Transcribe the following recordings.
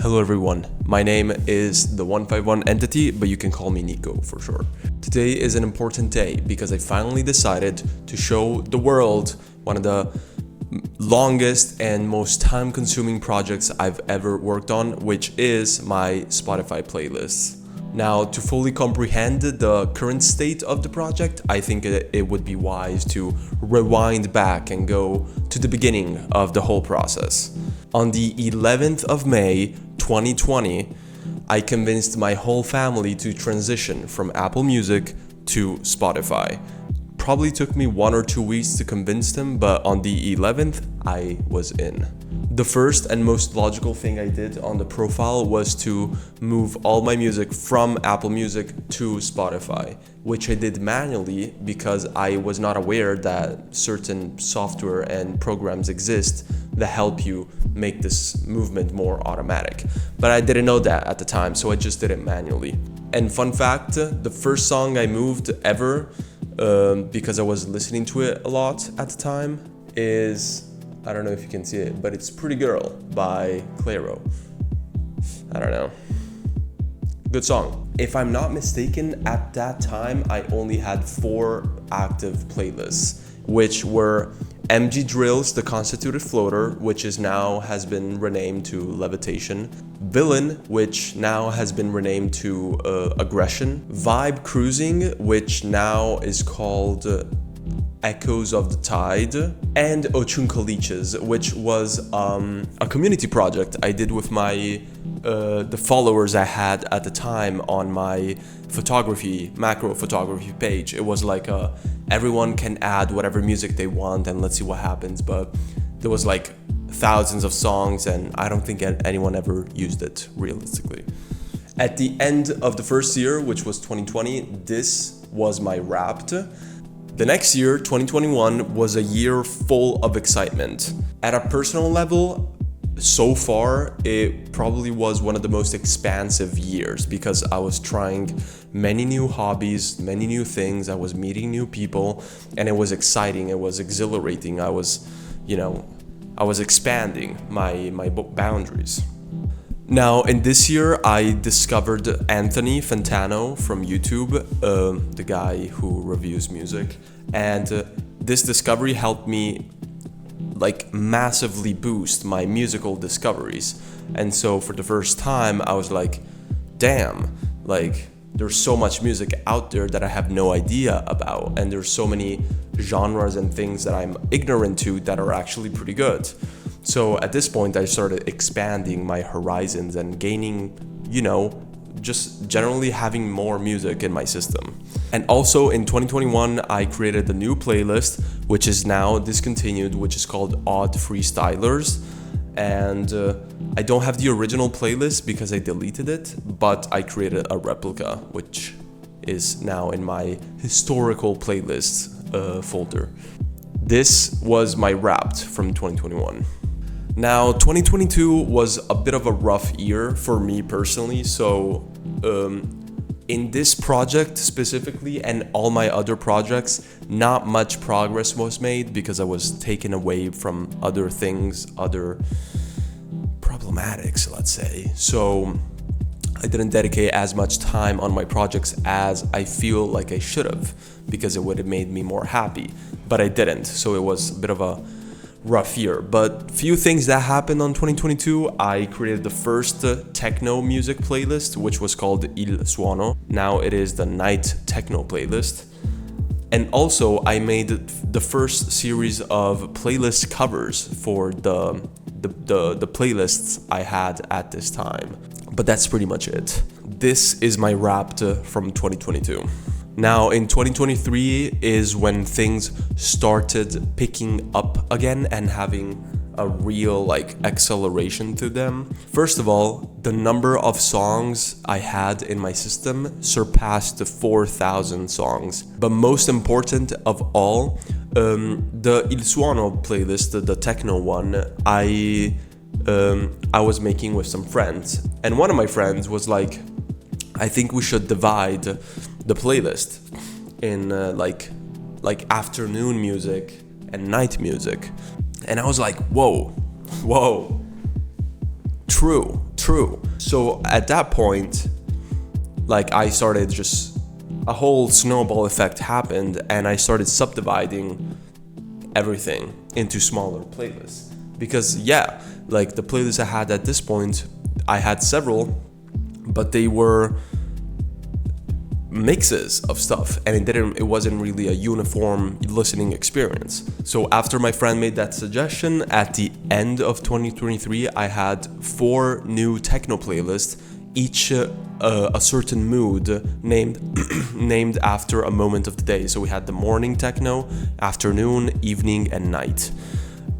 Hello everyone, my name is the 151 Entity, but you can call me Nico for sure. Today is an important day because I finally decided to show the world one of the longest and most time-consuming projects I've ever worked on, which is my Spotify playlists. Now, to fully comprehend the current state of the project, I think it would be wise to rewind back and go to the beginning of the whole process. On the 11th of May, 2020, I convinced my whole family to transition from Apple Music to Spotify. Probably took me 1 or 2 weeks to convince them, but on the 11th, I was in. The first and most logical thing I did on the profile was to move all my music from Apple Music to Spotify, which I did manually because I was not aware that certain software and programs exist that help you make this movement more automatic. But I didn't know that at the time, so I just did it manually. And fun fact, the first song I moved ever, because I was listening to it a lot at the time, is, I don't know if you can see it, but it's Pretty Girl by Clairo. I don't know. Good song. If I'm not mistaken, at that time, I only had 4 active playlists, which were MG Drill's The Constituted Floater, which is now has been renamed to Levitation, Villain, which now has been renamed to Aggression, Vibe Cruising, which now is called Echoes of the Tide, and Ochunkaliches, which was a community project I did with my the followers I had at the time on my macro photography page. It was like everyone can add whatever music they want and let's see what happens, but there was like thousands of songs and I don't think anyone ever used it realistically. At the end of the first year, which was 2020, this was my Wrapped. The next year, 2021, was a year full of excitement. At a personal level, so far, it probably was one of the most expansive years because I was trying many new hobbies, many new things. I was meeting new people and it was exciting. It was exhilarating. I was expanding my boundaries. Now, in this year, I discovered Anthony Fantano from YouTube, the guy who reviews music. And this discovery helped me massively boost my musical discoveries. And so for the first time, I was like, damn, there's so much music out there that I have no idea about. And there's so many genres and things that I'm ignorant to that are actually pretty good. So at this point, I started expanding my horizons and gaining, just generally having more music in my system. And also in 2021, I created a new playlist, which is now discontinued, which is called Odd Freestylers. And I don't have the original playlist because I deleted it, but I created a replica, which is now in my historical playlist folder. This was my Wrapped from 2021. Now, 2022 was a bit of a rough year for me personally, so in this project specifically and all my other projects, not much progress was made because I was taken away from other things, other problematics, let's say. So I didn't dedicate as much time on my projects as I feel like I should have because it would have made me more happy, but I didn't, so it was a bit of a rough year. But few things that happened on 2022. I created the first techno music playlist, which was called Il Suono. Now it is the Night Techno playlist. And also I made the first series of playlist covers for the playlists I had at this time. But that's pretty much it. This is my Wrapped from 2022. Now in 2023 is when things started picking up again and having a real acceleration to them. First of all, the number of songs I had in my system surpassed the 4,000 songs. But most important of all, the Il Suono playlist, the techno one, I was making with some friends. And one of my friends was like, I think we should divide the playlist in like afternoon music and night music. And I was like, whoa, true. true. So at that point, like I started just a whole snowball effect happened, and I started subdividing everything into smaller playlists. Because yeah, like the playlists I had at this point, I had several, but they were mixes of stuff, and it wasn't really a uniform listening experience. So after my friend made that suggestion, at the end of 2023, I had 4 new techno playlists, each a certain mood named named after a moment of the day. So we had the morning techno, afternoon, evening, and night.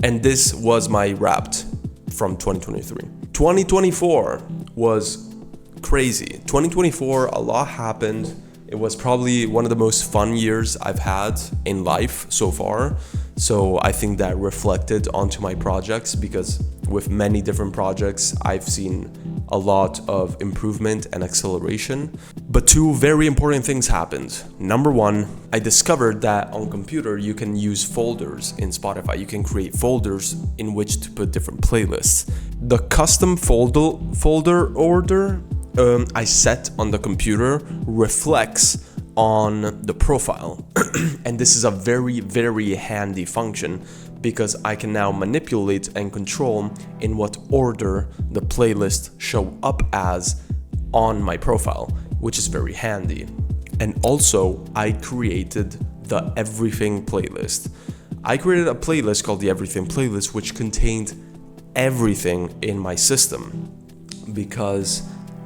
And this was my Wrapped from 2023. 2024 was crazy. 2024, a lot happened. It was probably one of the most fun years I've had in life so far. So I think that reflected onto my projects, because with many different projects, I've seen a lot of improvement and acceleration. But 2 very important things happened. Number 1, I discovered that on computer you can use folders in Spotify. You can create folders in which to put different playlists. The custom folder order I set on the computer reflects on the profile. And this is a very, very handy function, because I can now manipulate and control in what order the playlists show up as on my profile, which is very handy. And also, I created the Everything playlist. I created a playlist called the Everything playlist, which contained everything in my system, because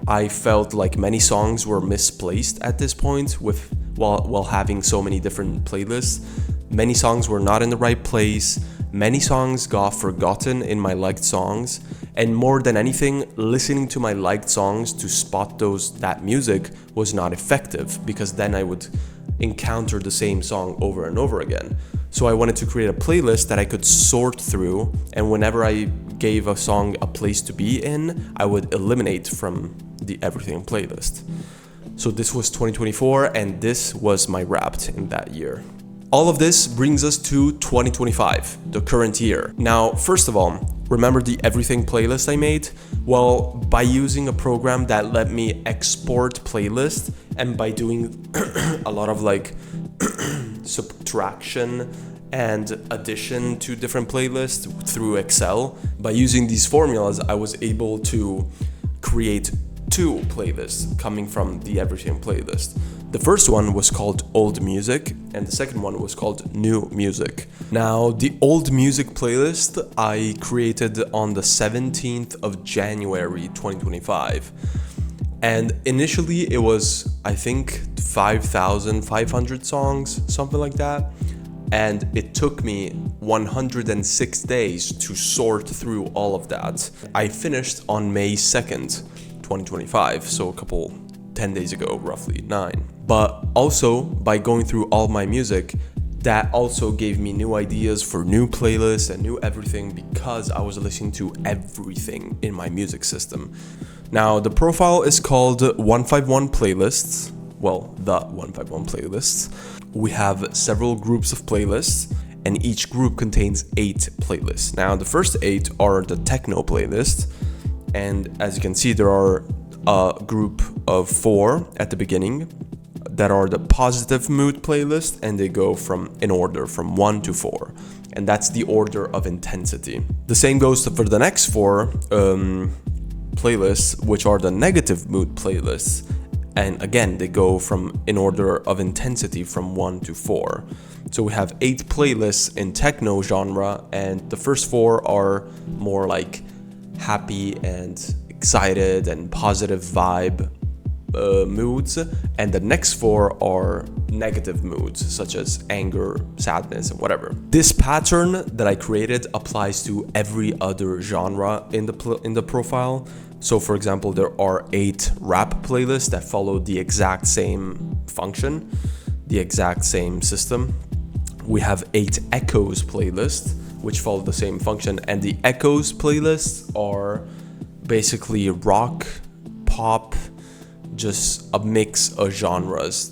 I felt like many songs were misplaced at this point while having so many different playlists. Many songs were not in the right place. Many songs got forgotten in my liked songs. And more than anything, listening to my liked songs to spot that music was not effective, because then I would encounter the same song over and over again. So I wanted to create a playlist that I could sort through, and whenever I gave a song a place to be in, I would eliminate from the Everything playlist. So this was 2024, and this was my Wrapped in that year. All of this brings us to 2025, the current year. Now, first of all, remember the Everything playlist I made? Well, by using a program that let me export playlists, and by doing a lot of like subtraction and addition to different playlists through Excel, by using these formulas, I was able to create 2 playlists coming from the Everything playlist. The first one was called Old Music, and the second one was called New Music. Now, the Old Music playlist I created on the 17th of January 2025. And initially it was, I think, 5,500 songs, something like that. And it took me 106 days to sort through all of that. I finished on May 2nd, 2025, so 10 days ago, roughly 9. But also, by going through all my music, that also gave me new ideas for new playlists and new everything, because I was listening to everything in my music system. Now, the profile is called 151 Playlists. Well, the 151 Playlists. We have several groups of playlists, and each group contains 8 playlists. Now, the first 8 are the techno playlists, and as you can see, there are a group of 4 at the beginning that are the positive mood playlist, and they go in order from 1 to 4, and that's the order of intensity. The same goes for the next 4 playlists, which are the negative mood playlists, and again they go in order of intensity from 1 to 4. So we have 8 playlists in techno genre, and the first 4 are more like happy and excited and positive vibe moods, and the next 4 are negative moods, such as anger, sadness, and whatever. This pattern that I created applies to every other genre in the profile. So for example, there are 8 rap playlists that follow the exact same function, the exact same system. We have 8 echoes playlists, which follow the same function, and the echoes playlists are basically rock, pop, just a mix of genres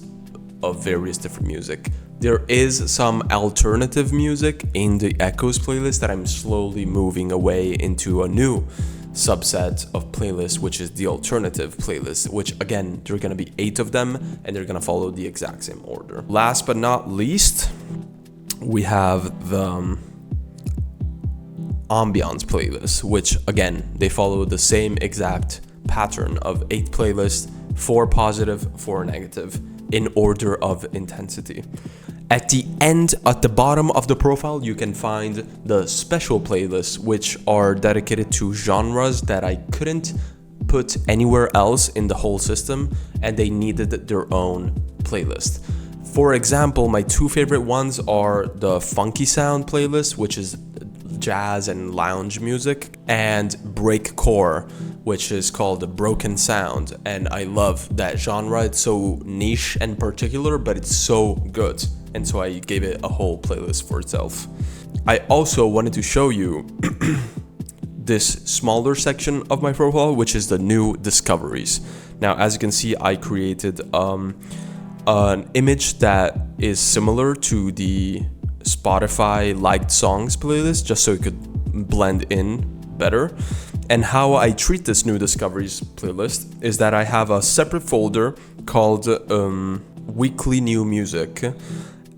of various different music. There is some alternative music in the Echoes playlist that I'm slowly moving away into a new subset of playlists, which is the alternative playlist, which again, there are going to be 8 of them and they're going to follow the exact same order. Last but not least, we have the ambiance playlist, which again, they follow the same exact pattern of 8 playlists, 4 positive, 4 negative, in order of intensity. At the end, at the bottom of the profile, you can find the special playlists, which are dedicated to genres that I couldn't put anywhere else in the whole system, and they needed their own playlist. For example, my 2 favorite ones are the funky sound playlist, which is jazz and lounge music, and breakcore, which is called the broken sound. And I love that genre. It's so niche and particular, but it's so good. And so I gave it a whole playlist for itself. I also wanted to show you this smaller section of my profile, which is the new discoveries. Now, as you can see, I created an image that is similar to the Spotify liked songs playlist, just so it could blend in better. And how I treat this new discoveries playlist is that I have a separate folder called weekly new music,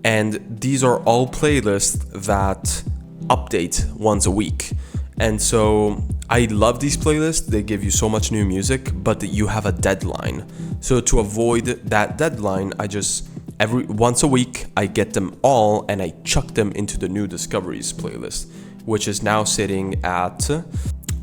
and these are all playlists that update once a week. And so I love these playlists. They give you so much new music, but you have a deadline. So to avoid that deadline, I just once a week I get them all and I chuck them into the new discoveries playlist, which is now sitting at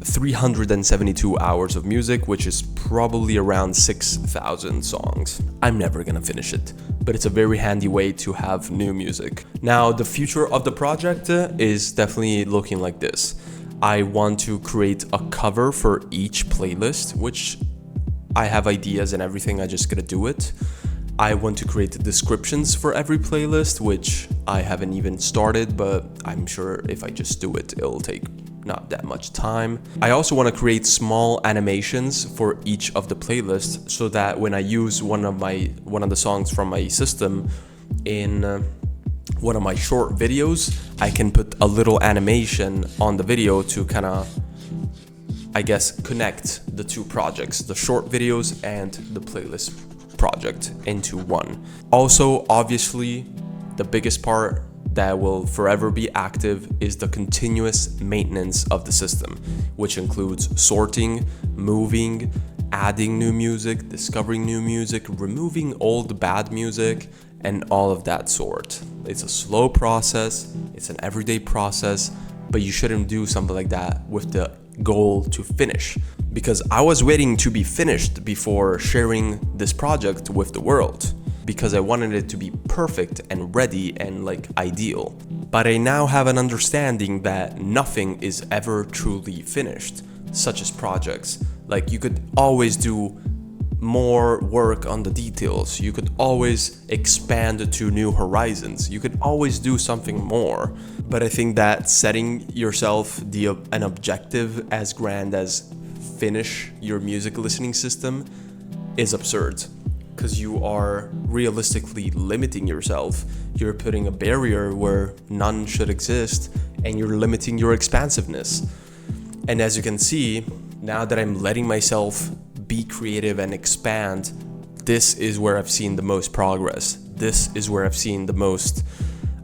372 hours of music, which is probably around 6,000 songs. I'm never gonna finish it, but it's a very handy way to have new music. Now, the future of the project is definitely looking like this. I want to create a cover for each playlist, which I have ideas and everything, I just gotta do it. I want to create descriptions for every playlist, which I haven't even started, but I'm sure if I just do it, it'll take not that much time. I also want to create small animations for each of the playlists, so that when I use one of the songs from my system in one of my short videos, I can put a little animation on the video to kind of, I guess, connect the 2 projects, the short videos and the playlist project, into one. Also, obviously, the biggest part that will forever be active is the continuous maintenance of the system, which includes sorting, moving, adding new music, discovering new music, removing old bad music, and all of that sort. It's a slow process, it's an everyday process, but you shouldn't do something like that with the goal to finish, because I was waiting to be finished before sharing this project with the world, because I wanted it to be perfect and ready and like ideal. But I now have an understanding that nothing is ever truly finished, such as projects. Like, you could always do more work on the details, you could always expand to new horizons, you could always do something more. But I think that setting yourself an objective as grand as finish your music listening system is absurd, because you are realistically limiting yourself. You're putting a barrier where none should exist, and you're limiting your expansiveness. And as you can see, now that I'm letting myself be creative and expand, this is where I've seen the most progress. This is where I've seen the most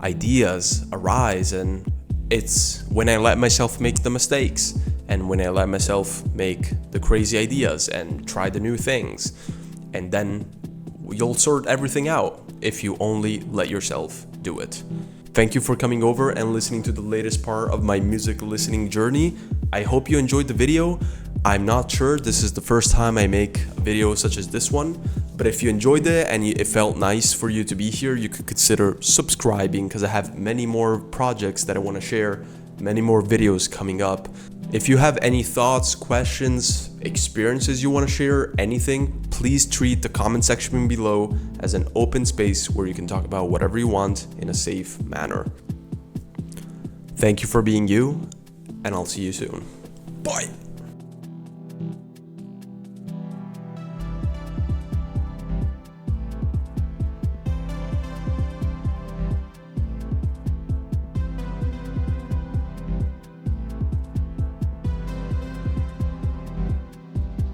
ideas arise, and it's when I let myself make the mistakes, and when I let myself make the crazy ideas and try the new things, and then you'll sort everything out if you only let yourself do it. Thank you for coming over and listening to the latest part of my music listening journey. I hope you enjoyed the video. I'm not sure, this is the first time I make a video such as this one, but if you enjoyed it and it felt nice for you to be here, you could consider subscribing, because I have many more projects that I want to share, many more videos coming up. If you have any thoughts, questions, experiences you want to share, anything, please treat the comment section below as an open space where you can talk about whatever you want in a safe manner. Thank you for being you, and I'll see you soon. Bye!